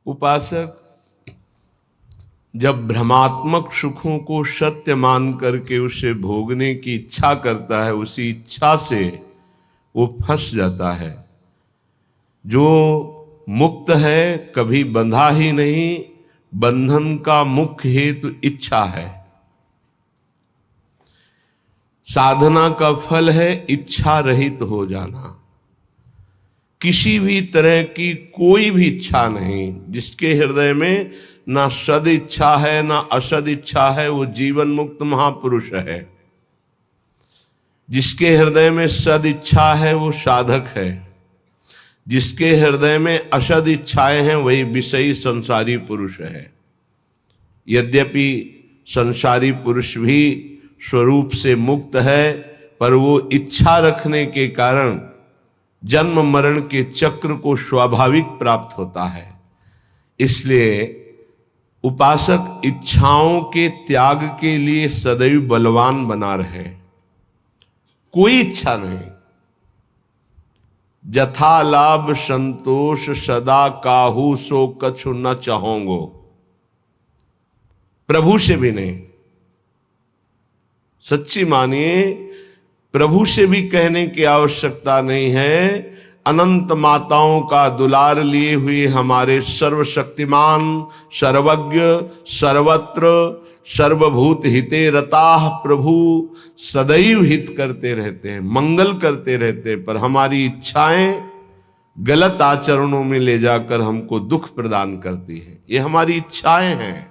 उपासक जब भ्रमात्मक सुखों को सत्य मान करके उसे भोगने की इच्छा करता है, उसी इच्छा से वो फंस जाता है। जो मुक्त है कभी बंधा ही नहीं, बंधन का मुख्य हेतु इच्छा है। साधना का फल है इच्छा रहित हो जाना। किसी भी तरह की कोई भी इच्छा नहीं। जिसके हृदय में ना सद इच्छा है ना असद इच्छा है, वो जीवन मुक्त महापुरुष है। जिसके हृदय में सद इच्छा है वो साधक है। जिसके हृदय में असद इच्छाएं हैं वही विषयी संसारी पुरुष है। यद्यपि संसारी पुरुष भी स्वरूप से मुक्त है, पर वो इच्छा रखने के कारण जन्म मरण के चक्र को स्वाभाविक प्राप्त होता है। इसलिए उपासक इच्छाओं के त्याग के लिए सदैव बलवान बना रहे। कोई इच्छा नहीं। जथा लाभ संतोष सदा काहू सो कछु न चाहोंगो। प्रभु से भी नहीं। सच्ची मानिए, प्रभु से भी कहने की आवश्यकता नहीं है। अनंत माताओं का दुलार लिए हुए हमारे सर्वशक्तिमान, सर्वज्ञ, सर्वत्र सर्वभूत हिते रताः प्रभु सदैव हित करते रहते हैं, मंगल करते रहते हैं, पर हमारी इच्छाएं गलत आचरणों में ले जाकर हमको दुख प्रदान करती हैं। ये हमारी इच्छाएं हैं।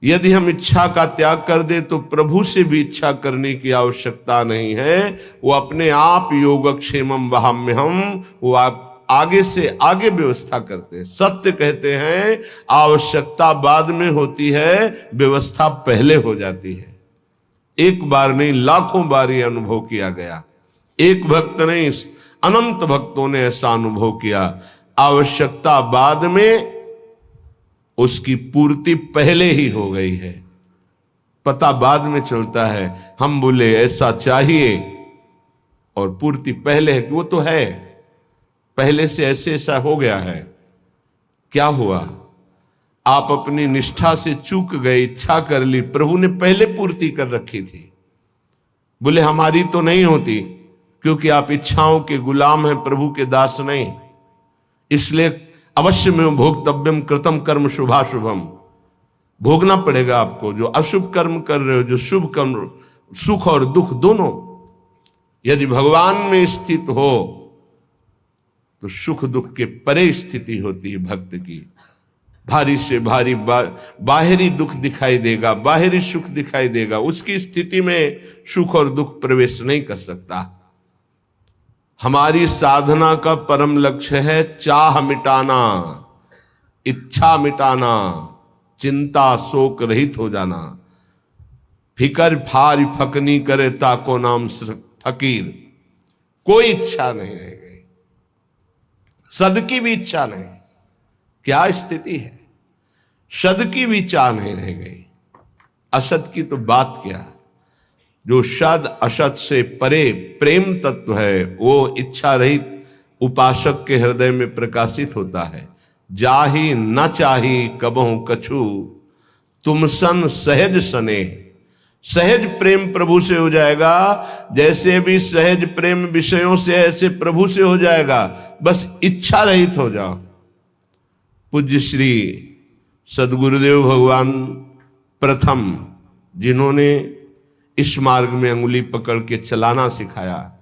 यदि हम इच्छा का त्याग कर दे तो प्रभु से भी इच्छा करने की आवश्यकता नहीं है। वो अपने आप योगक्षेमम वहाम्यहम, वो आप आगे से आगे व्यवस्था करते हैं। सत्य कहते हैं आवश्यकता बाद में होती है, व्यवस्था पहले हो जाती है। एक बार नहीं, लाखों बार ये अनुभव किया गया। एक भक्त नहीं, अनंत भक्तों ने ऐसा अनुभव किया। आवश्यकता बाद में, उसकी पूर्ति पहले ही हो गई है। पता बाद में चलता है। हम बोले ऐसा चाहिए और पूर्ति पहले है कि वो तो है, पहले से ऐसे ऐसा हो गया है। क्या हुआ? आप अपनी निष्ठा से चूक गए, इच्छा कर ली, प्रभु ने पहले पूर्ति कर रखी थी। बोले हमारी तो नहीं होती, क्योंकि आप इच्छाओं के गुलाम हैं, प्रभु के दास नहीं। इसलिए अवश्य में भोक्तव्यम कृतम कर्म शुभाशुभम, भोगना पड़ेगा आपको। जो अशुभ कर्म कर रहे हो, जो शुभ कर्म, सुख और दुख दोनों यदि भगवान में स्थित हो तो सुख दुख के परे स्थिति होती है भक्त की। भारी से भारी बाहरी दुख दिखाई देगा, बाहरी सुख दिखाई देगा, उसकी स्थिति में सुख और दुख प्रवेश नहीं कर सकता। हमारी साधना का परम लक्ष्य है चाह मिटाना, इच्छा मिटाना, चिंता शोक रहित हो जाना। फिकर फार फकनी करे ताको नाम फकीर। कोई इच्छा नहीं रह गई, सद की भी इच्छा नहीं। क्या स्थिति है? सद की भी चाह नहीं रह गई। असत की तो बात क्या। जो सद असत से परे प्रेम तत्व है, वो इच्छा रहित उपासक के हृदय में प्रकाशित होता है। जाहि न चाही कबहु कछु, तुम सन सहज सने। सहज प्रेम प्रभु से हो जाएगा। जैसे भी सहज प्रेम विषयों से, ऐसे प्रभु से हो जाएगा। बस इच्छा रहित हो जाओ। पूज्य श्री सद्गुरुदेव भगवान प्रथम, जिन्होंने इस मार्ग में अंगुली पकड़ के चलाना सिखाया।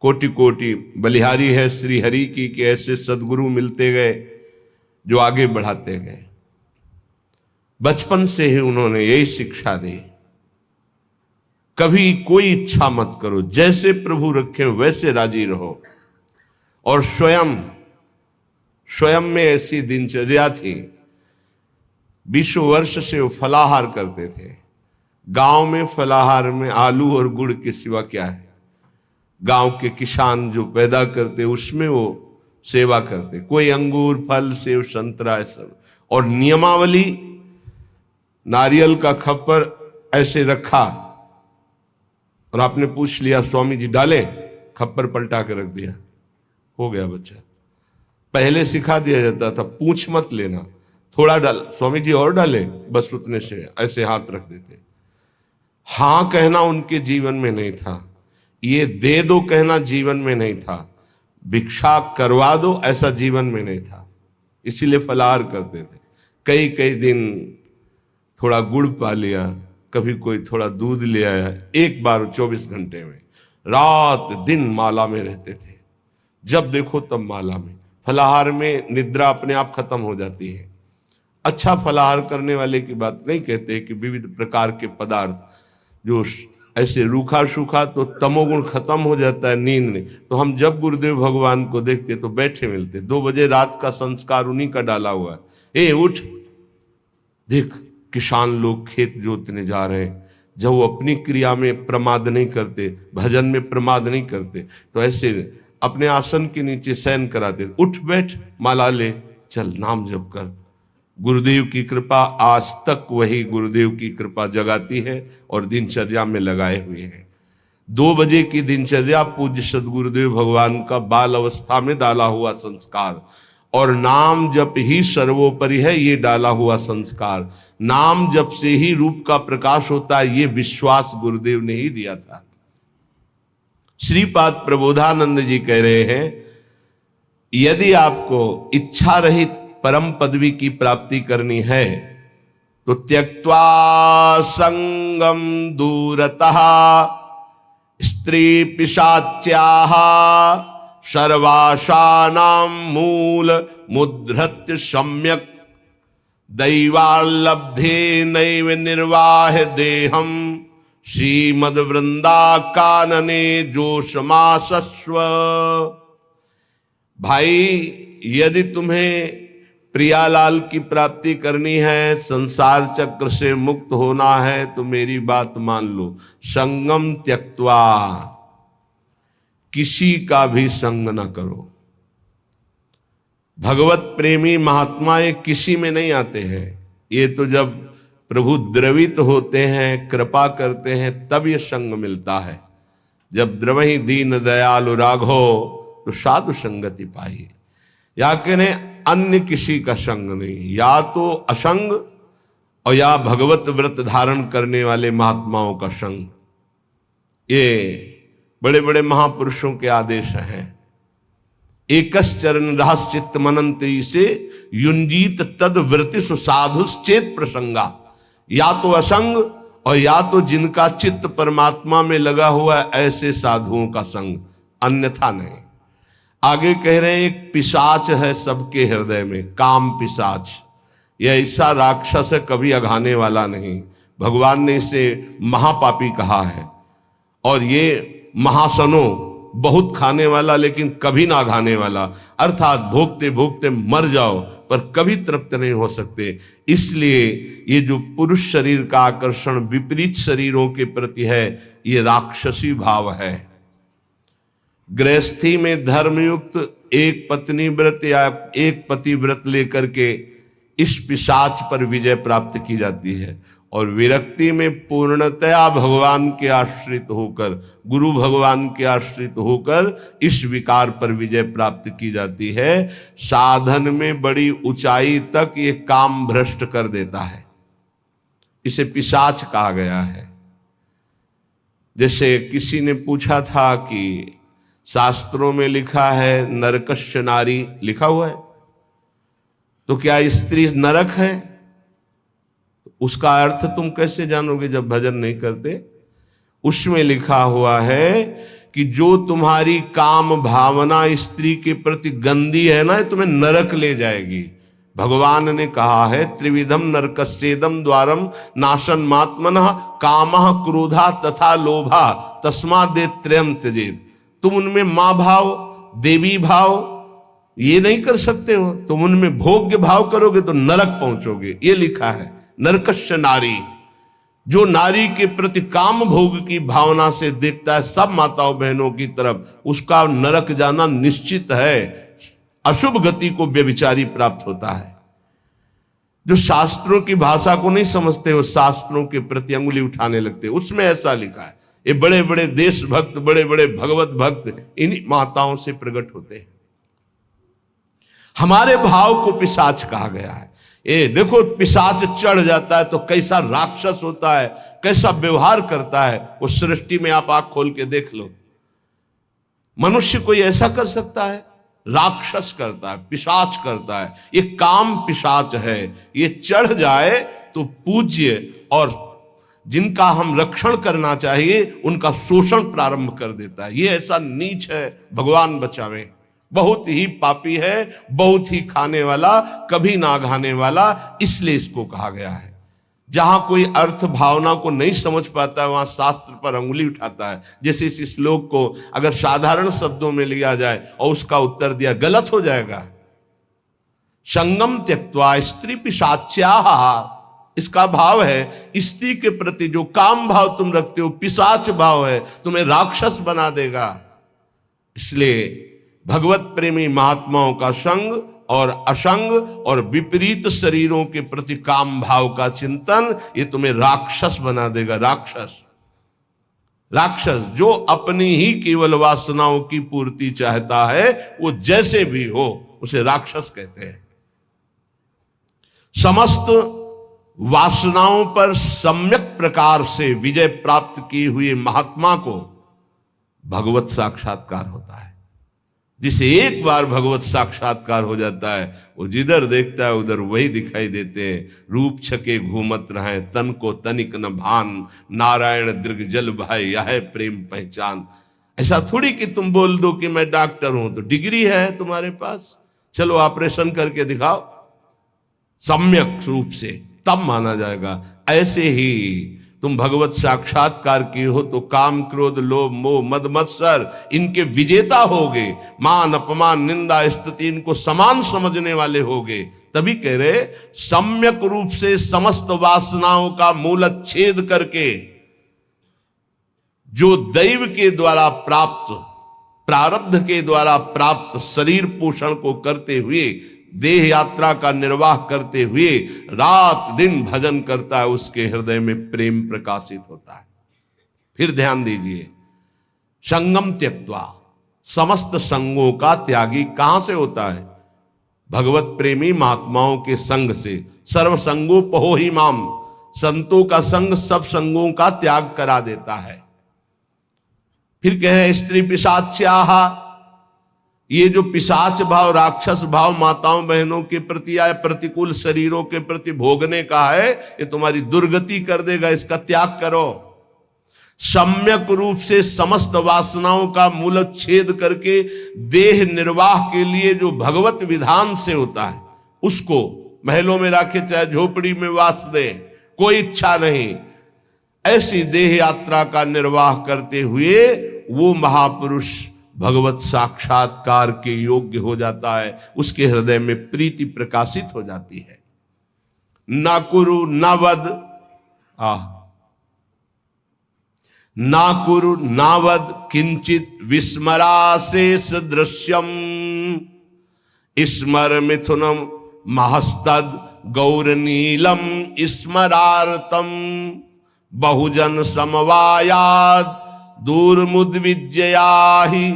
कोटि कोटि बलिहारी है श्री हरि की कि ऐसे सद्गुरु मिलते गए जो आगे बढ़ाते गए। बचपन से ही उन्होंने यही शिक्षा दी, कभी कोई इच्छा मत करो, जैसे प्रभु रखे वैसे राजी रहो। और स्वयं में ऐसी दिनचर्या थी। 20 वर्ष से वो फलाहार करते थे। गांव में फलाहार में आलू और गुड़ के सिवा क्या है? गांव के किसान जो पैदा करते उसमें वो सेवा करते। कोई अंगूर, फल, सेब, संतरा, सब। और नियमावली, नारियल का खप्पर ऐसे रखा और आपने पूछ लिया स्वामी जी डालें, खप्पर पलटा के रख दिया, हो गया बच्चा। पहले सिखा दिया जाता था, पूछ मत लेना, थोड़ा डाल, स्वामी जी और डाले, बस उतने से ऐसे हाथ रख देते। हाँ कहना उनके जीवन में नहीं था, ये दे दो कहना जीवन में नहीं था, भिक्षा करवा दो ऐसा जीवन में नहीं था। इसीलिए फलाहार करते थे। कई कई दिन थोड़ा गुड़ पा लिया, कभी कोई थोड़ा दूध ले आया, एक बार 24 घंटे में, रात दिन माला में रहते थे। जब देखो तब माला में। फलाहार में निद्रा अपने आप खत्म हो जाती है। अच्छा फलाहार करने वाले की बात नहीं कहते कि विविध प्रकार के पदार्थ जो ऐसे रूखा सूखा तो तमोगुण खत्म हो जाता है, नींद नहीं। तो हम जब गुरुदेव भगवान को देखते तो बैठे मिलते, 2 बजे रात का संस्कार उन्हीं का डाला हुआ है। ए उठ, देख किसान लोग खेत जोतने जा रहे हैं, जब वो अपनी क्रिया में प्रमाद नहीं करते, भजन में प्रमाद नहीं करते, तो ऐसे अपने आसन के नीचे शयन कराते, उठ बैठ माला ले, चल नाम जप कर। गुरुदेव की कृपा आज तक वही गुरुदेव की कृपा जगाती है और दिनचर्या में लगाए हुए हैं। 2 बजे की दिनचर्या पूज्य सदगुरुदेव भगवान का बाल अवस्था में डाला हुआ संस्कार, और नाम जप ही सर्वोपरि है, ये डाला हुआ संस्कार। नाम जप से ही रूप का प्रकाश होता है, ये विश्वास गुरुदेव ने ही दिया था। श्रीपाद प्रबोधानंद जी कह रहे हैं, यदि आपको इच्छा रहित परम पदवी की प्राप्ति करनी है तो त्यक्त्वा संगम दूरतः स्त्री पिशाच्याः सर्वासानां मूल मुद्धृत्य सम्यक दैवाल्लब्धे नैव निर्वाह देहम श्रीमद वृंदा कानने जोशमासस्व। भाई, यदि तुम्हें प्रियालाल की प्राप्ति करनी है, संसार चक्र से मुक्त होना है, तो मेरी बात मान लो, संगम त्यक्त्वा, किसी का भी संग न करो। भगवत प्रेमी महात्मा ये किसी में नहीं आते हैं, ये तो जब प्रभु द्रवित होते हैं, कृपा करते हैं, तब ये संग मिलता है। जब द्रवहि दीन दयालु राघो तो साधु संगति पाई। या कहें अन्य किसी का संग नहीं, या तो असंग और या भगवत व्रत धारण करने वाले महात्माओं का संग। ये बड़े बड़े महापुरुषों के आदेश हैं। एकस चरण रहस चित्त मनंती से युंजीत तद वृत्ति साधुश्चेत प्रसंगा। या तो असंग और या तो जिनका चित्त परमात्मा में लगा हुआ है, ऐसे साधुओं का संग, अन्यथा नहीं। आगे कह रहे हैं, एक पिशाच है सबके हृदय में, काम पिशाच। यह ऐसा राक्षस है, कभी अघाने वाला नहीं। भगवान ने इसे महापापी कहा है। और ये महासनो, बहुत खाने वाला लेकिन कभी ना अघाने वाला, अर्थात भोगते भोगते मर जाओ पर कभी तृप्त नहीं हो सकते। इसलिए ये जो पुरुष शरीर का आकर्षण विपरीत शरीरों के प्रति है, ये राक्षसी भाव है। गृहस्थी में धर्मयुक्त एक पत्नी व्रत या एक पति व्रत लेकर के इस पिशाच पर विजय प्राप्त की जाती है, और विरक्ति में पूर्णतया भगवान के आश्रित होकर, गुरु भगवान के आश्रित होकर इस विकार पर विजय प्राप्त की जाती है। साधन में बड़ी ऊंचाई तक ये काम भ्रष्ट कर देता है, इसे पिशाच कहा गया है। जैसे किसी ने पूछा था कि शास्त्रों में लिखा है नरकस्य नारी, लिखा हुआ है, तो क्या स्त्री नरक है? उसका अर्थ तुम कैसे जानोगे जब भजन नहीं करते? उसमें लिखा हुआ है कि जो तुम्हारी काम भावना स्त्री के प्रति गंदी है ना, तुम्हें नरक ले जाएगी। भगवान ने कहा है, त्रिविधम नरकस्येदम द्वारम नाशन मात्मनः कामः क्रोधा तथा लोभा तस्मादेव त्रयं त्यजेत्। तुम उनमें मां भाव, देवी भाव ये नहीं कर सकते हो, तुम उनमें भोग्य भाव करोगे तो नरक पहुंचोगे। ये लिखा है नरकस्य नारी। जो नारी के प्रति काम भोग की भावना से देखता है सब माताओं बहनों की तरफ, उसका नरक जाना निश्चित है, अशुभ गति को व्यभिचारी प्राप्त होता है। जो शास्त्रों की भाषा को नहीं समझते हो, शास्त्रों के प्रति अंगुली उठाने लगते, उसमें ऐसा लिखा है। ये बड़े बड़े देशभक्त, बड़े बड़े भगवत भक्त इन्हीं माताओं से प्रकट होते हैं। हमारे भाव को पिशाच कहा गया है। ये देखो, पिशाच चढ़ जाता है तो कैसा राक्षस होता है, कैसा व्यवहार करता है। वो सृष्टि में आप आंख खोल के देख लो, मनुष्य कोई ऐसा कर सकता है? राक्षस करता है, पिशाच करता है। ये काम पिशाच है। ये चढ़ जाए तो पूज्य और जिनका हम रक्षण करना चाहिए उनका शोषण प्रारंभ कर देता है। ये ऐसा नीच है, भगवान बचावे। बहुत ही पापी है, बहुत ही खाने वाला, कभी ना घाने वाला, इसलिए इसको कहा गया है। जहां कोई अर्थ भावना को नहीं समझ पाता है वहां शास्त्र पर अंगुली उठाता है। जैसे इस श्लोक को अगर साधारण शब्दों में लिया जाए और उसका उत्तर दिया, गलत हो जाएगा। संगम त्यक्त्वा स्त्री पिशाच्याः, इसका भाव है स्त्री के प्रति जो काम भाव तुम रखते हो पिशाच भाव है, तुम्हें राक्षस बना देगा। इसलिए भगवत प्रेमी महात्माओं का संग और असंग और विपरीत शरीरों के प्रति काम भाव का चिंतन, ये तुम्हें राक्षस बना देगा। राक्षस राक्षस जो अपनी ही केवल वासनाओं की पूर्ति चाहता है, वो जैसे भी हो उसे राक्षस कहते हैं। समस्त वासनाओं पर सम्यक प्रकार से विजय प्राप्त किए हुए महात्मा को भगवत साक्षात्कार होता है। जिसे एक बार भगवत साक्षात्कार हो जाता है, वो जिधर देखता है उधर वही दिखाई देते हैं। रूप छके घूमत रहे, तन को तनिक न भान, नारायण दीर्घ जल भाई यह प्रेम पहचान। ऐसा थोड़ी कि तुम बोल दो कि मैं डॉक्टर हूं तो डिग्री है तुम्हारे पास, चलो ऑपरेशन करके दिखाओ, सम्यक रूप से तब माना जाएगा। ऐसे ही तुम भगवत साक्षात्कार की हो तो काम क्रोध लोभ मोह मद मत्सर इनके विजेता होगे। मान अपमान निंदा स्तुति इनको समान समझने वाले होगे। तभी कह रहे सम्यक रूप से समस्त वासनाओं का मूलच्छेद करके जो दैव के द्वारा प्राप्त, प्रारब्ध के द्वारा प्राप्त शरीर पोषण को करते हुए, देह यात्रा का निर्वाह करते हुए रात दिन भजन करता है, उसके हृदय में प्रेम प्रकाशित होता है। फिर ध्यान दीजिए, संगम त्यक्त्वा, समस्त संगों का त्यागी कहां से होता है? भगवत प्रेमी महात्माओं के संग से। सर्व संगोपहो ही माम, संतों का संग सब संगों का त्याग करा देता है। फिर कहे स्त्री पिशाच्याः, ये जो पिशाच भाव राक्षस भाव माताओं बहनों के प्रति या प्रतिकूल शरीरों के प्रति भोगने का है, ये तुम्हारी दुर्गति कर देगा, इसका त्याग करो। सम्यक रूप से समस्त वासनाओं का मूलच्छेद करके देह निर्वाह के लिए जो भगवत विधान से होता है उसको महलों में रखे चाहे झोपड़ी में वास दे, कोई इच्छा नहीं, ऐसी देह यात्रा का निर्वाह करते हुए वो महापुरुष भगवत साक्षात्कार के योग्य हो जाता है। उसके हृदय में प्रीति प्रकाशित हो जाती है। ना कुरु ना वद, ना कुरु ना वद किंचित विस्मराशेष दृश्यम, स्मर मिथुनम महस्तद गौरनीलम स्मरार्तम, बहुजन समवायाद दूरमुद्विजयाहि,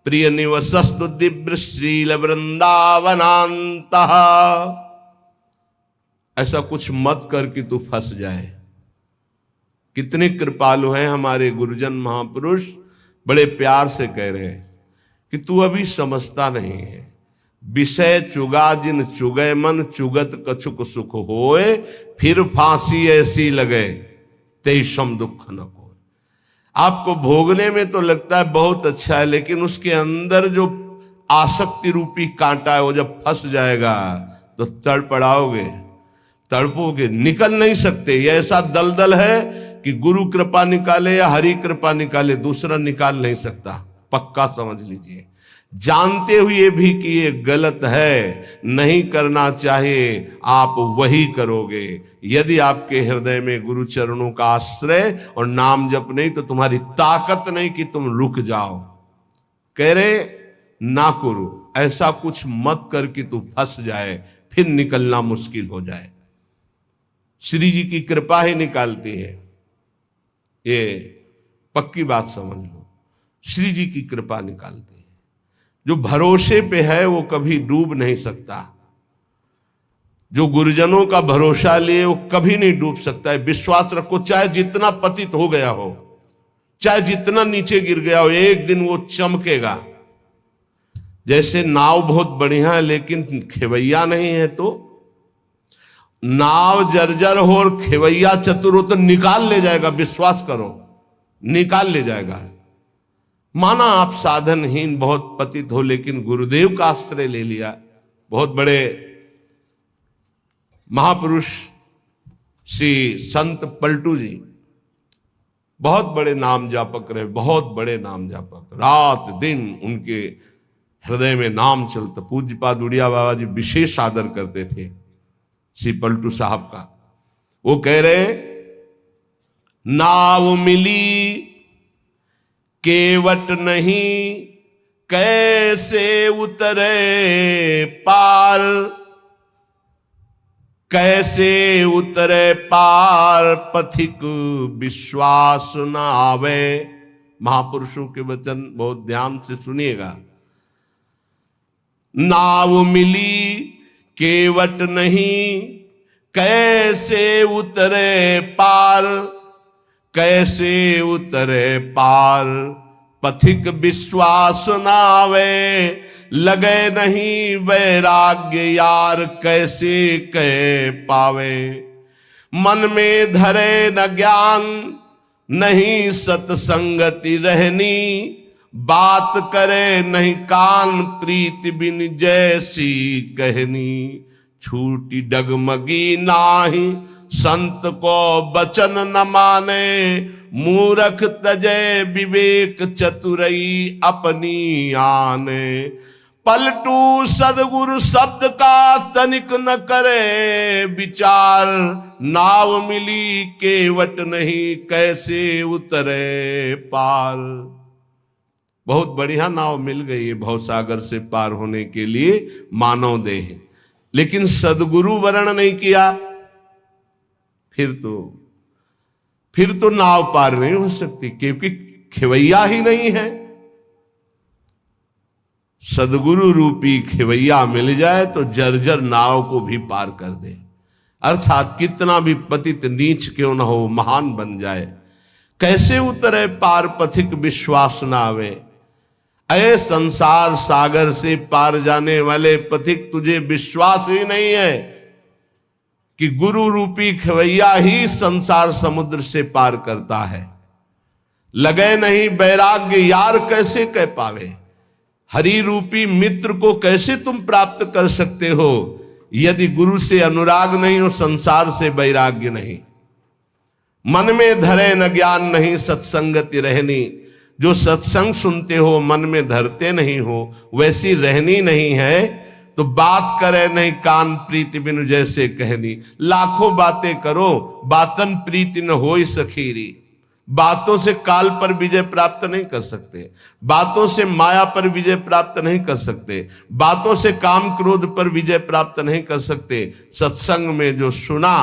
प्रिय निवसस्तु दिव्य श्रील वृंदावनांतः। ऐसा कुछ मत कर कि तू फंस जाए। कितने कृपालु हैं हमारे गुरुजन महापुरुष, बड़े प्यार से कह रहे हैं कि तू अभी समझता नहीं है। विषय चुगा जिन चुगय मन, चुगत कछुक सुख होए, फिर फांसी ऐसी लगे तेषम दुख न को। आपको भोगने में तो लगता है बहुत अच्छा है, लेकिन उसके अंदर जो आसक्ति रूपी कांटा है वो जब फंस जाएगा तो तड़पड़ाओगे, तड़पोगे, निकल नहीं सकते। ये ऐसा दलदल है कि गुरु कृपा निकाले या हरि कृपा निकाले, दूसरा निकाल नहीं सकता। पक्का समझ लीजिए, जानते हुए भी कि ये गलत है, नहीं करना चाहिए, आप वही करोगे। यदि आपके हृदय में गुरु चरणों का आश्रय और नाम जप नहीं तो तुम्हारी ताकत नहीं कि तुम रुक जाओ। कह रहे ना करो, ऐसा कुछ मत कर कि तू फंस जाए, फिर निकलना मुश्किल हो जाए। श्री जी की कृपा ही निकालती है, ये पक्की बात समझ लो। श्री जी की कृपा निकालती है। जो भरोसे पे है वो कभी डूब नहीं सकता। जो गुरुजनों का भरोसा लिए वो कभी नहीं डूब सकता है। विश्वास रखो, चाहे जितना पतित हो गया हो, चाहे जितना नीचे गिर गया हो, एक दिन वो चमकेगा। जैसे नाव बहुत बढ़िया है लेकिन खेवैया नहीं है, तो नाव जर्जर हो और खेवैया चतुर हो तो निकाल ले जाएगा, विश्वास करो, निकाल ले जाएगा। माना आप साधनहीन बहुत पतित हो, लेकिन गुरुदेव का आश्रय ले लिया। बहुत बड़े महापुरुष श्री संत पलटू जी बहुत बड़े नाम जापक रहे, बहुत बड़े नाम जापक, रात दिन उनके हृदय में नाम चलता। पूज्यपाद उड़िया बाबा जी विशेष आदर करते थे श्री पलटू साहब का। वो कह रहे, नाव मिली केवट नहीं, कैसे उतरे पार, कैसे उतरे पार, पथिक विश्वास न आवे। महापुरुषों के वचन बहुत ध्यान से सुनिएगा। नाव मिली केवट नहीं, कैसे उतरे पार, कैसे उतरे पार, पथिक विश्वास न आवे। लगे नहीं वैराग्य यार, कैसे कह पावे। मन में धरे न ज्ञान, नहीं सत्संगति रहनी, बात करे नहीं कान, प्रीति बिन जैसी कहनी। छूटी डगमगी नाही, संत को बचन न माने, मूरख तजय विवेक चतुरई अपनी आने। पलटू सदगुरु शब्द का तनिक न करे विचार, नाव मिली केवट नहीं, कैसे उतरे पार। बहुत बढ़िया नाव मिल गई है भवसागर से पार होने के लिए मानव देह, लेकिन सदगुरु वर्ण नहीं किया, फिर तो नाव पार नहीं हो सकती, क्योंकि खेवैया ही नहीं है। सदगुरु रूपी खेवैया मिल जाए तो जर्जर नाव को भी पार कर दे। अर्थात कितना भी पतित नीच क्यों न हो, महान बन जाए। कैसे उतरे पार, पथिक विश्वास न आवे। अये संसार सागर से पार जाने वाले पथिक, तुझे विश्वास ही नहीं है कि गुरु रूपी खेवैया ही संसार समुद्र से पार करता है। लगे नहीं वैराग्य यार, कैसे कह पावे। हरि रूपी मित्र को कैसे तुम प्राप्त कर सकते हो, यदि गुरु से अनुराग नहीं हो, संसार से वैराग्य नहीं। मन में धरे न ज्ञान नहीं, सत्संगति रहनी। जो सत्संग सुनते हो मन में धरते नहीं हो, वैसी रहनी नहीं है, तो बात करे नहीं कान, प्रीति बिनु जैसे कहनी। लाखों बातें करो, बातन प्रीति न होई सखीरी। बातों से काल पर विजय प्राप्त नहीं कर सकते, बातों से माया पर विजय प्राप्त नहीं कर सकते, बातों से काम क्रोध पर विजय प्राप्त नहीं कर सकते। सत्संग में जो सुना,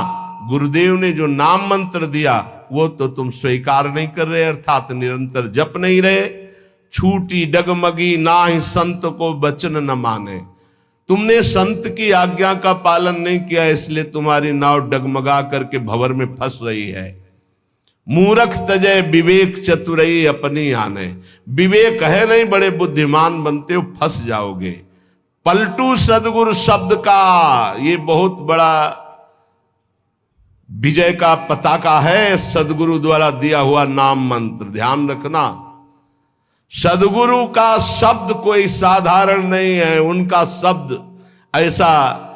गुरुदेव ने जो नाम मंत्र दिया, वो तो तुम स्वीकार नहीं कर रहे, अर्थात निरंतर जप नहीं रहे। छूटी डगमगी नाहि, संत को वचन न माने। तुमने संत की आज्ञा का पालन नहीं किया, इसलिए तुम्हारी नाव डगमगा करके भंवर में फंस रही है। मूरख तजय विवेक चतुरई अपनी आने। विवेक है नहीं, बड़े बुद्धिमान बनते हो, फंस जाओगे। पलटू सदगुरु शब्द का ये बहुत बड़ा विजय का पताका है, सदगुरु द्वारा दिया हुआ नाम मंत्र। ध्यान रखना, सदगुरु का शब्द कोई साधारण नहीं है। उनका शब्द ऐसा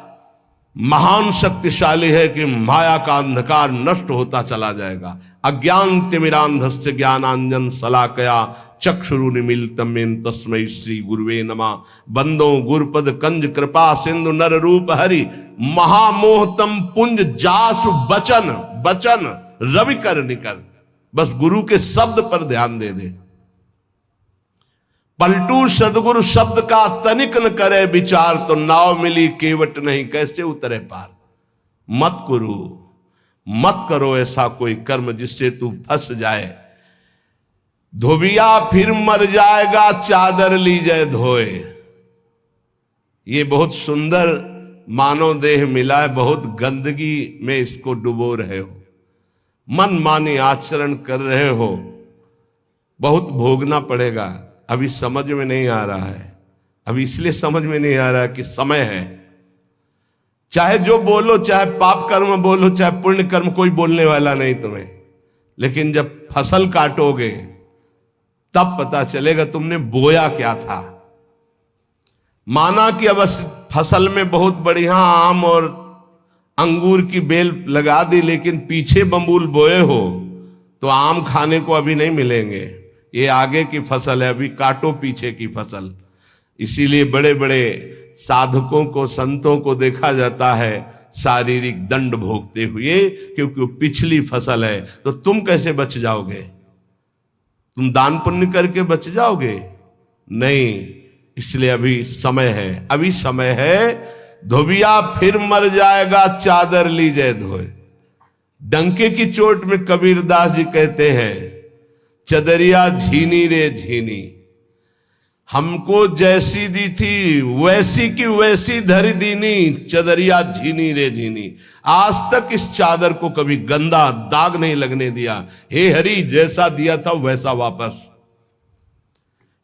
महान शक्तिशाली है कि माया का अंधकार नष्ट होता चला जाएगा। अज्ञान तिमिरांधस्य ज्ञानांजन शलाकया चक्षुरुन्मीलितं येन तस्मै श्री गुरुवे नमः। बंदो गुरुपद कंज कृपा सिंधु नर रूप हरि, महामोहतम पुंज जासु बचन बचन रवि कर निकर। बस गुरु के शब्द पर ध्यान दे दे। पलटू सदगुरु शब्द का तनिक न करे विचार, तो नाव मिली केवट नहीं, कैसे उतरे पार। मत करो ऐसा कोई कर्म जिससे तू फंस जाए। धोबिया फिर मर जाएगा, चादर ली जाए धोए। ये बहुत सुंदर मानव देह मिला है, बहुत गंदगी में इसको डुबो रहे हो, मन मानी आचरण कर रहे हो, बहुत भोगना पड़ेगा। अभी समझ में नहीं आ रहा है, अभी इसलिए समझ में नहीं आ रहा कि समय है। चाहे जो बोलो, चाहे पाप कर्म बोलो, चाहे पुण्य कर्म, कोई बोलने वाला नहीं तुम्हें, लेकिन जब फसल काटोगे तब पता चलेगा तुमने बोया क्या था। माना कि अब फसल में बहुत बढ़िया आम और अंगूर की बेल लगा दी, लेकिन पीछे बम्बूल बोए हो तो आम खाने को अभी नहीं मिलेंगे। ये आगे की फसल है, अभी काटो पीछे की फसल। इसीलिए बड़े बड़े साधकों को, संतों को देखा जाता है शारीरिक दंड भोगते हुए, क्योंकि वो पिछली फसल है। तो तुम कैसे बच जाओगे? तुम दान पुण्य करके बच जाओगे? नहीं। इसलिए अभी समय है, अभी समय है। धोबिया फिर मर जाएगा, चादर लीजिए धोए। डंके की चोट में कबीरदास जी कहते हैं, चदरिया झीनी रे झीनी, हमको जैसी दी थी वैसी की वैसी धरी दीनी, चदरिया झीनी रे झीनी। आज तक इस चादर को कभी गंदा दाग नहीं लगने दिया। हे हरि, जैसा दिया था वैसा वापस।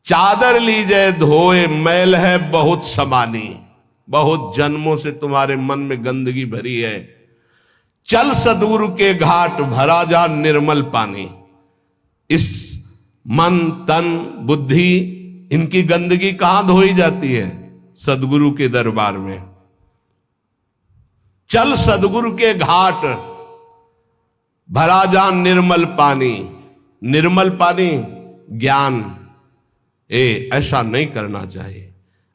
चादर लीजिए धोए, मैल है बहुत समानी, बहुत जन्मों से तुम्हारे मन में गंदगी भरी है। चल सदगुरु के घाट, भरा जा निर्मल पानी। इस मन, तन, बुद्धि, इनकी गंदगी कहां धोई जाती है? सदगुरु के दरबार में। चल सदगुरु के घाट, भरा जा निर्मल पानी। निर्मल पानी ज्ञान। ऐसा नहीं करना चाहिए,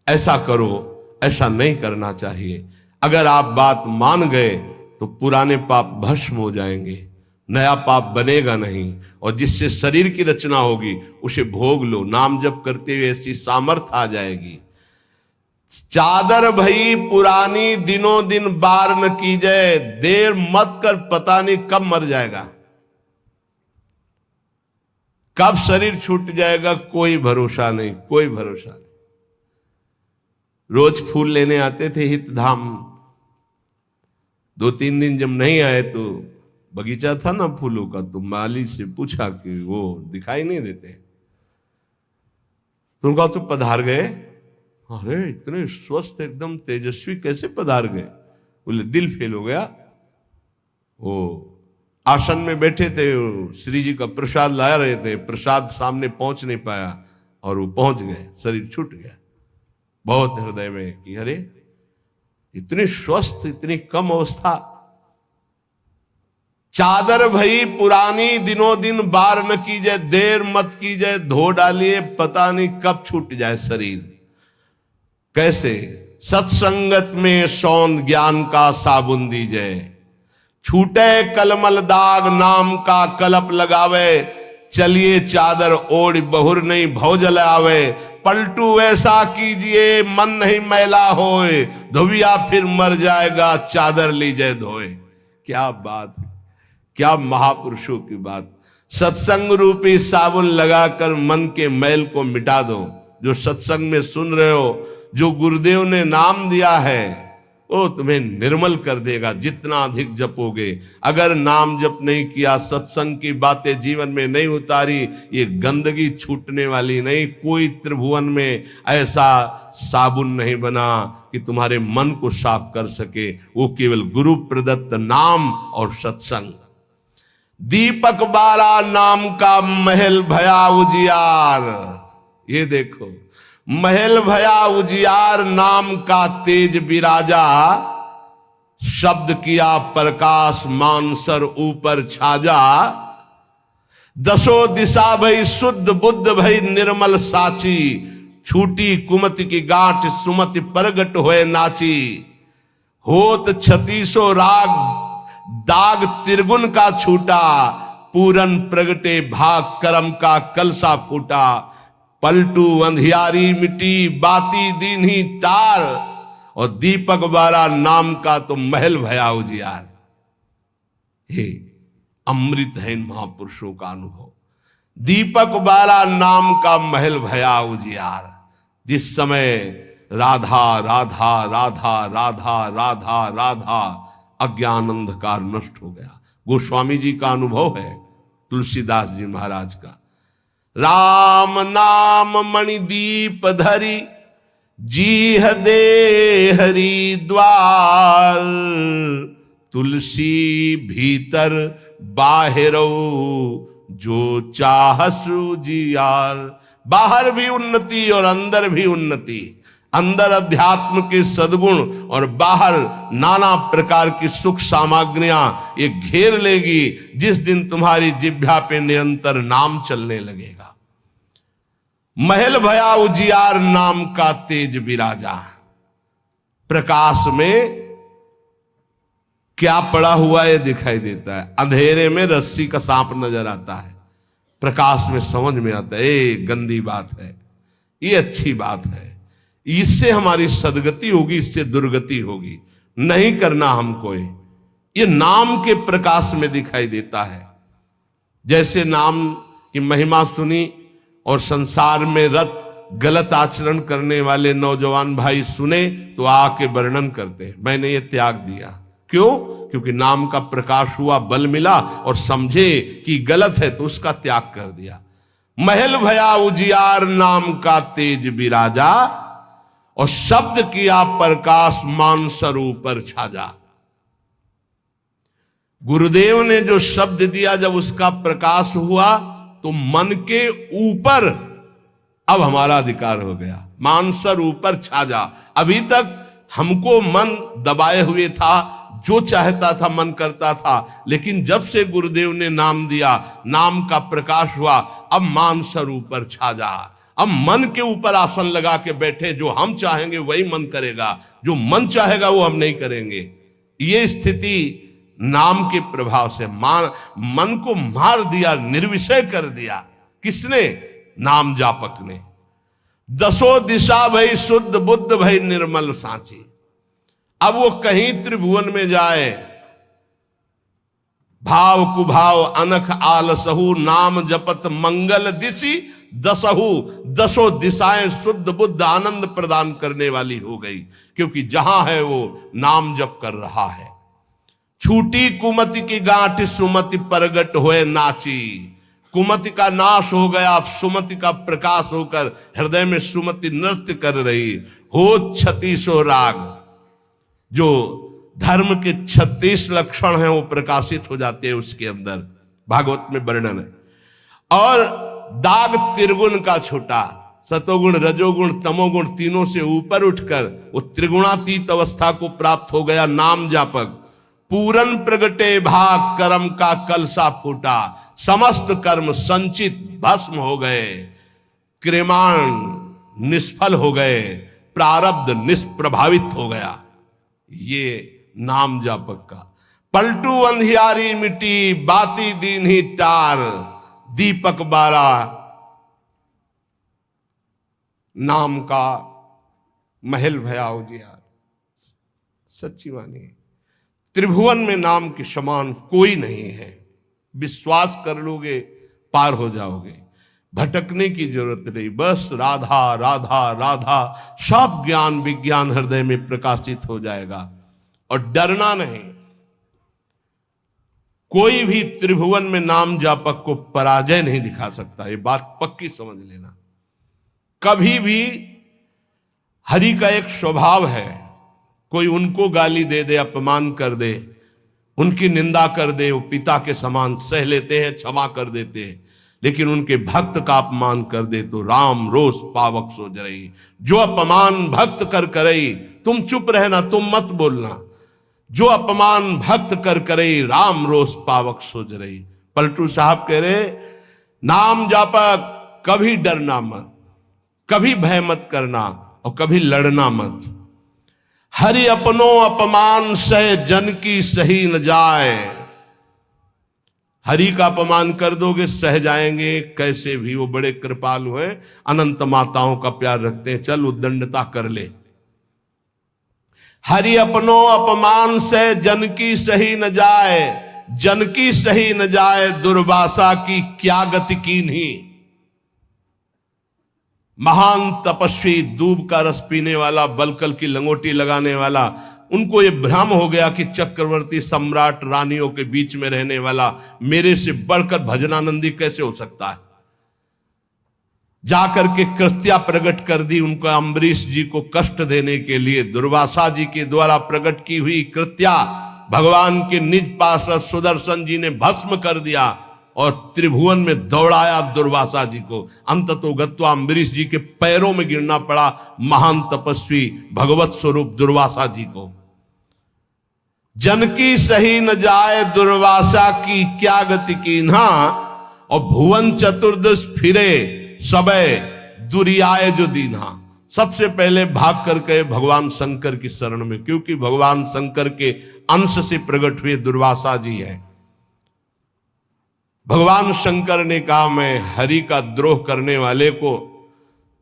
ऐसा करो, ऐसा नहीं करना चाहिए। अगर आप बात मान गए तो पुराने पाप भस्म हो जाएंगे, नया पाप बनेगा नहीं, और जिससे शरीर की रचना होगी उसे भोग लो। नाम जप करते हुए ऐसी सामर्थ आ जाएगी। चादर भई पुरानी, दिनों दिन बार न की जाए। देर मत कर, पता नहीं कब मर जाएगा, कब शरीर छूट जाएगा, कोई भरोसा नहीं, कोई भरोसा नहीं। रोज फूल लेने आते थे हितधाम, 2-3 दिन जब नहीं आए तो बगीचा था ना फूलों का, तो माली से पूछा कि वो दिखाई नहीं देते, तो उनका तो पधार गए। अरे इतने स्वस्थ एकदम तेजस्वी कैसे पधार गए? बोले दिल फेल हो गया। वो आसन में बैठे थे, श्री जी का प्रसाद ला रहे थे, प्रसाद सामने पहुंच नहीं पाया और वो पहुंच गए, शरीर छूट गया। बहुत हृदय में कि अरे इतनी स्वस्थ, इतनी कम अवस्था। चादर भई पुरानी, दिनों दिन बार न कीजिए, देर मत कीजिए, धो डालिए, पता नहीं कब छूट जाए शरीर। कैसे? सत्संगत में सौंद ज्ञान का साबुन दीजिए, छूटे कलमल दाग, नाम का कलप लगावे। चलिए चादर ओढ़, बहुर नहीं भव जल आवे। पलटू ऐसा कीजिए, मन नहीं मैला होए। धोबिया फिर मर जाएगा, चादर लीजिए धोए। क्या बात, क्या महापुरुषों की बात। सत्संग रूपी साबुन लगाकर मन के मैल को मिटा दो। जो सत्संग में सुन रहे हो, जो गुरुदेव ने नाम दिया है, वो तुम्हें निर्मल कर देगा जितना अधिक जपोगे। अगर नाम जप नहीं किया, सत्संग की बातें जीवन में नहीं उतारी, ये गंदगी छूटने वाली नहीं। कोई त्रिभुवन में ऐसा साबुन नहीं बना कि तुम्हारे मन को साफ कर सके। वो केवल गुरु प्रदत्त नाम और सत्संग। दीपक बारा नाम का महल भया उजियार। ये देखो, महल भया उजियार, नाम का तेज विराजा। शब्द किया प्रकाश, मानसर ऊपर छाजा। दसों दिशा भई शुद्ध, बुद्ध भई निर्मल साची। छूटी कुमति की गांठ, सुमति प्रगट होए नाची। होत 36 राग, दाग त्रिगुण का छूटा। पूरन प्रगटे, भाग कर्म का कलसा फूटा। पलटू अंधियारी मिटी, बाती दीन्ही टार। और दीपक बारा नाम का तो महल भया उजियार। हे अमृत है इन महापुरुषों का अनुभव। दीपक बारा नाम का महल भया उजियार। जिस समय राधा राधा राधा राधा राधा राधा, अज्ञान अंधकार नष्ट हो गया। गोस्वामी जी का अनुभव है, तुलसीदास जी महाराज का। राम नाम मणिदीप धरी जीह दे हरिद्वार, तुलसी भीतर बाहरो जो चाह सुजियार। बाहर भी उन्नति और अंदर भी उन्नति, अंदर अध्यात्म के सद्गुण और बाहर नाना प्रकार की सुख सामग्रियां ये घेर लेगी जिस दिन तुम्हारी जिह्वा पे निरंतर नाम चलने लगेगा। महल भया उजियार नाम का तेज विराजा। प्रकाश में क्या पड़ा हुआ है दिखाई देता है, अंधेरे में रस्सी का सांप नजर आता है, प्रकाश में समझ में आता है ये गंदी बात है, ये अच्छी बात है, इससे हमारी सदगति होगी, इससे दुर्गति होगी, नहीं करना हमको। ये नाम के प्रकाश में दिखाई देता है। जैसे नाम की महिमा सुनी और संसार में रत गलत आचरण करने वाले नौजवान भाई सुने तो आके वर्णन करते, मैंने ये त्याग दिया। क्यों? क्योंकि नाम का प्रकाश हुआ, बल मिला और समझे कि गलत है तो उसका त्याग कर दिया। महल भया उजियार नाम का तेज विराजा, और शब्द किया प्रकाश मान स्वरूप पर छाजा। गुरुदेव ने जो शब्द दिया, जब उसका प्रकाश हुआ तो मन के ऊपर अब हमारा अधिकार हो गया, मान स्वरूप पर छाजा। अभी तक हमको मन दबाए हुए था, जो चाहता था मन करता था, लेकिन जब से गुरुदेव ने नाम दिया, नाम का प्रकाश हुआ, अब मान स्वरूप पर छाजा। अब मन के ऊपर आसन लगा के बैठे, जो हम चाहेंगे वही मन करेगा, जो मन चाहेगा वो हम नहीं करेंगे। ये स्थिति नाम के प्रभाव से मन को मार दिया, निर्विषय कर दिया। किसने? नाम जापक ने। दसों दिशा भई शुद्ध बुद्ध भई निर्मल सांची। अब वो कहीं त्रिभुवन में जाए, भाव कुभाव अनख आलसहु, नाम जपत मंगल दिशि दसहु। दसों दिशाएं शुद्ध बुद्ध आनंद प्रदान करने वाली हो गई, क्योंकि जहां है वो नाम जप कर रहा है। छूटी कुमति की गांठ सुमति परगट होए नाची। कुमति का नाश हो गया, सुमति का प्रकाश होकर हृदय में सुमति नृत्य कर रही। हो 36 राग, जो धर्म के 36 लक्षण हैं वो प्रकाशित हो जाते हैं उसके अंदर, भागवत में वर्णन है। और दाग त्रिगुण का छूटा, सतोगुण रजोगुण तमोगुण तीनों से ऊपर उठकर वो त्रिगुणातीत अवस्था को प्राप्त हो गया नाम जापक। पूरन प्रगटे भाग कर्म का कलसा फूटा, समस्त कर्म संचित भस्म हो गए, क्रियमाण निष्फल हो गए, प्रारब्ध निष्प्रभावित हो गया। ये नाम जापक का। पलटू अंधियारी मिट्टी बाती दीन ही टार, दीपक बारा नाम का महल भया उजियार। सच्ची वाणी है, त्रिभुवन में नाम के समान कोई नहीं है। विश्वास कर लोगे पार हो जाओगे, भटकने की जरूरत नहीं। बस राधा राधा राधा, सब ज्ञान विज्ञान हृदय में प्रकाशित हो जाएगा। और डरना नहीं, कोई भी त्रिभुवन में नाम जापक को पराजय नहीं दिखा सकता, ये बात पक्की समझ लेना। कभी भी हरि का एक स्वभाव है, कोई उनको गाली दे दे, अपमान कर दे, उनकी निंदा कर दे, वो पिता के समान सह लेते हैं, क्षमा कर देते हैं। लेकिन उनके भक्त का अपमान कर दे तो राम रोष पावक सो जरई। जो अपमान भक्त कर करई, तुम चुप रहना, तुम मत बोलना। जो अपमान भक्त कर करई, राम रोष पावक सो जरई। पलटू साहब कह रहे, नाम जापक कभी डरना मत, कभी भय मत करना और कभी लड़ना मत। हरि अपनो अपमान सह जन की सही न जाए। हरि का अपमान कर दोगे सह जाएंगे, कैसे भी वो बड़े कृपालु हैं, अनंत माताओं का प्यार रखते हैं, चल उद्दंडता कर ले। हरि अपनो अपमान से जन की सही न जाए, जन की सही न जाए, दुर्वासा की क्या गति की नहीं। महान तपस्वी, दूब का रस पीने वाला, बलकल की लंगोटी लगाने वाला, उनको ये भ्रम हो गया कि चक्रवर्ती सम्राट रानियों के बीच में रहने वाला मेरे से बढ़कर भजनानंदी कैसे हो सकता है। जाकर के कृत्या प्रकट कर दी उनको, अम्बरीश जी को कष्ट देने के लिए दुर्वासा जी के द्वारा प्रकट की हुई कृत्या भगवान के निज पार्षद सुदर्शन जी ने भस्म कर दिया और त्रिभुवन में दौड़ाया दुर्वासा जी को। अंततोगत्वा अम्बरीश जी के पैरों में गिरना पड़ा महान तपस्वी भगवत स्वरूप दुर्वासा जी को। जन की सही न जाए दुर्वासा की क्या गति कीन्हा, और भुवन चतुर्दश फिरे सबे दुरियाए जो दीन्हा। सबसे पहले भाग कर गए भगवान शंकर की शरण में, क्योंकि भगवान शंकर के अंश से प्रकट हुए दुर्वासा जी है। भगवान शंकर ने कहा मैं हरि का द्रोह करने वाले को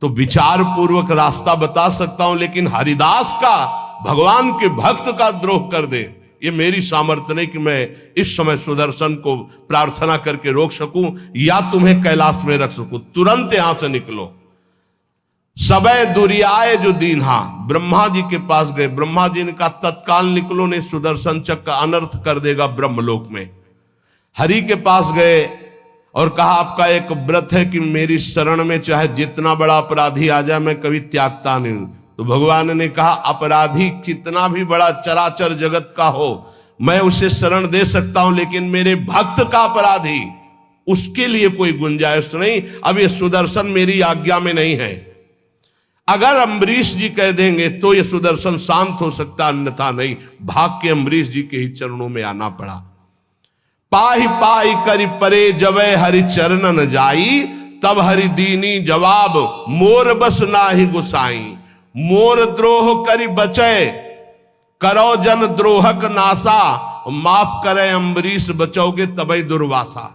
तो विचार पूर्वक रास्ता बता सकता हूं, लेकिन हरिदास का, भगवान के भक्त का द्रोह कर दे, ये मेरी सामर्थ्य नहीं कि मैं इस समय सुदर्शन को प्रार्थना करके रोक सकूं या तुम्हें कैलाश में रख सकूं। तुरंत यहां से निकलो। सबे दुरियाए जो दीन्हा, ब्रह्मा जी के पास गए। ब्रह्मा जी ने कहा तत्काल निकलो, नहीं सुदर्शन चक्र का अनर्थ कर देगा ब्रह्मलोक में। हरि के पास गए और कहा आपका एक व्रत है कि मेरी शरण में चाहे जितना बड़ा अपराधी आ जाए मैं कभी त्यागता नहीं हूं। तो भगवान ने कहा अपराधी कितना भी बड़ा चराचर जगत का हो मैं उसे शरण दे सकता हूं, लेकिन मेरे भक्त का अपराधी, उसके लिए कोई गुंजाइश नहीं। अब ये सुदर्शन मेरी आज्ञा में नहीं है। अगर अम्बरीश जी कह देंगे तो ये सुदर्शन शांत हो सकता, अन्यथा नहीं। भाग के अम्बरीश जी के ही चरणों में आना पड़ा। पाही पाही करी परे जबे हरि चरण न जाई, तब हरि दीनी जवाब मोर बस नाही गुसाई। मोर द्रोह करी बचे करो जन द्रोहक नासा, माफ करे अम्बरीश बचोगे तबई दुर्वासा।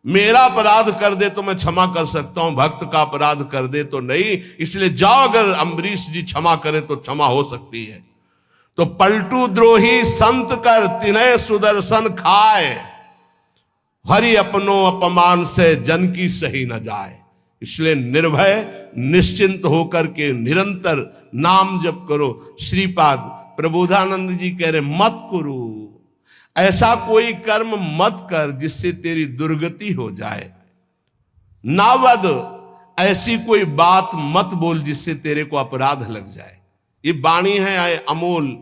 मेरा अपराध कर दे तो मैं क्षमा कर सकता हूं, भक्त का अपराध कर दे तो नहीं। इसलिए जाओ, अगर अम्बरीश जी क्षमा करें तो क्षमा हो सकती है। तो पलटू द्रोही संत कर तिन्हे सुदर्शन खाए, हरि अपनो अपमान से जन की सही न जाए। इसलिए निर्भय निश्चिंत होकर के निरंतर नाम जप करो। श्रीपाद प्रबोधानंद जी कह रहे मत करो, ऐसा कोई कर्म मत कर जिससे तेरी दुर्गति हो जाए। नावद, ऐसी कोई बात मत बोल जिससे तेरे को अपराध लग जाए। ये वाणी है अमोल,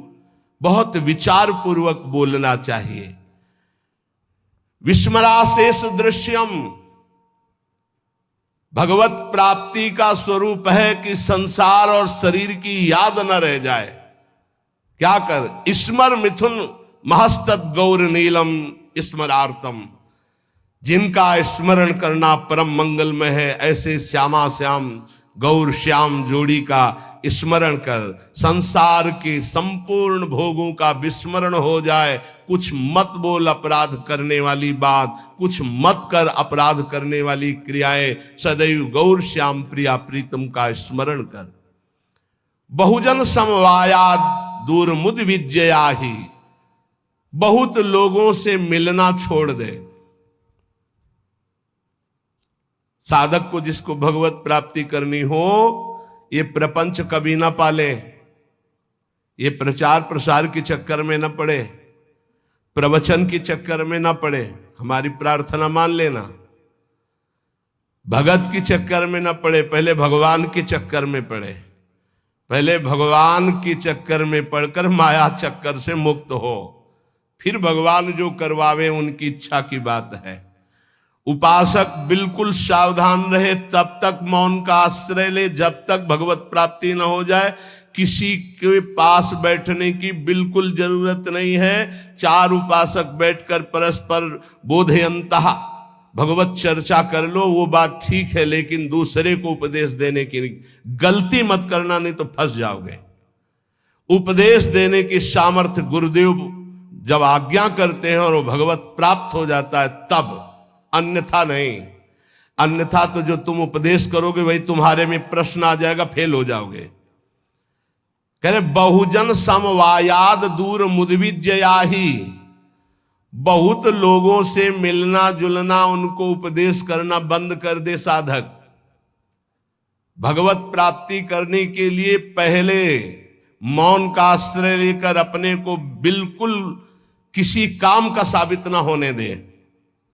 बहुत विचार पूर्वक बोलना चाहिए। विस्मराशेष दृश्यम, भगवत प्राप्ति का स्वरूप है कि संसार और शरीर की याद न रह जाए। क्या कर, स्मर मिथुन महस्तत् गौर नीलम स्मरार्थम। जिनका स्मरण करना परम मंगलमय है, ऐसे श्यामा श्याम गौर श्याम जोड़ी का स्मरण कर। संसार के संपूर्ण भोगों का विस्मरण हो जाए। कुछ मत बोल अपराध करने वाली बात, कुछ मत कर अपराध करने वाली क्रियाएं। सदैव गौर श्याम प्रिया प्रीतम का स्मरण कर। बहुजन समवायाद दूर मुद विजयाही, बहुत लोगों से मिलना छोड़ दे। साधक को जिसको भगवत प्राप्ति करनी हो, ये प्रपंच कभी ना पाले, ये प्रचार प्रसार के चक्कर में ना पड़े, प्रवचन के चक्कर में ना पड़े। हमारी प्रार्थना मान लेना, भगत के चक्कर में ना पड़े, पहले भगवान के चक्कर में पड़े। पहले भगवान के चक्कर में पड़कर माया चक्कर से मुक्त हो, फिर भगवान जो करवावे उनकी इच्छा की बात है। उपासक बिल्कुल सावधान रहे, तब तक मौन का आश्रय ले जब तक भगवत प्राप्ति न हो जाए। किसी के पास बैठने की बिल्कुल जरूरत नहीं है। चार उपासक बैठकर परस्पर बोधयंतः भगवत चर्चा कर लो, वो बात ठीक है, लेकिन दूसरे को उपदेश देने की गलती मत करना, नहीं तो फंस जाओगे। उपदेश देने की सामर्थ्य गुरुदेव जब आज्ञा करते हैं और वो भगवत प्राप्त हो जाता है तब, अन्यथा नहीं। अन्यथा तो जो तुम उपदेश करोगे वही तुम्हारे में प्रश्न आ जाएगा, फेल हो जाओगे। कह रहे बहुजन समवायाद दूर मुदविजयाही, बहुत लोगों से मिलना जुलना, उनको उपदेश करना बंद कर दे साधक। भगवत प्राप्ति करने के लिए पहले मौन का आश्रय लेकर अपने को बिल्कुल किसी काम का साबित ना होने दें।